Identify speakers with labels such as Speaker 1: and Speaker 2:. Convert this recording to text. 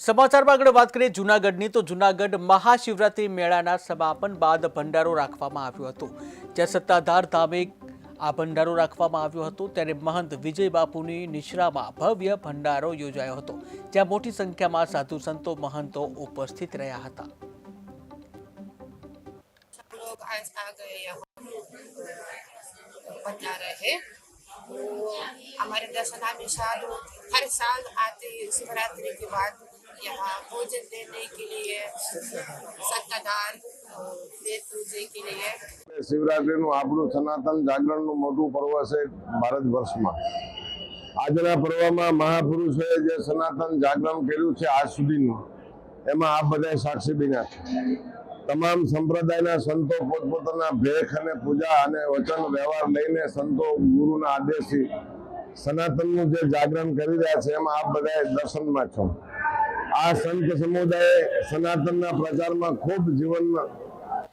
Speaker 1: સમાચારમાં આગળ વાત કરીએ જૂનાગઢની તો જૂનાગઢ મહાશિવરાત્રી મેળાના સમાપન બાદ ભંડારો રાખવામાં આવ્યો હતો। જ્યાં સત્તાધાર ધામે આ ભંડારો રાખવામાં આવ્યો હતો ત્યારે મહંત વિજય બાપુની નિશ્રામાં ભવ્ય ભંડારો યોજાયો હતો, જ્યાં મોટી સંખ્યામાં સાધુ સંતો महंतो उपस्थित રહ્યા હતા।
Speaker 2: लोग आज आ गए यहाँ बता रहे हैं। हमारे दर्शनामी साधु हर साल आते शिवरात्रि के बाद यहाँ भोजन देने के लिए सत्ताधार वेद पूजे के लिए
Speaker 3: શિવરાત્રીનું આપણું સનાતન જાગરણનું મોટું પર્વ છે ભારત વર્ષમાં। આજના પર્વમાં મહાપુરુષોએ જે સનાતન જાગરણ કર્યું છે આજ સુધીનું, એમાં આપ બધા સાક્ષી બન્યા છે। તમામ સંપ્રદાયના સંતો પોતપોતાના ભેખ અને પૂજા અને વચન વ્યવહાર લઈને સંતો ગુરુના આદેશથી સનાતનનું જે જાગરણ કરી રહ્યા છે એમાં આપ બધા દર્શનમાં છો। આ સંત સમુદાયે સનાતનના પ્રચારમાં ખૂબ જીવનમાં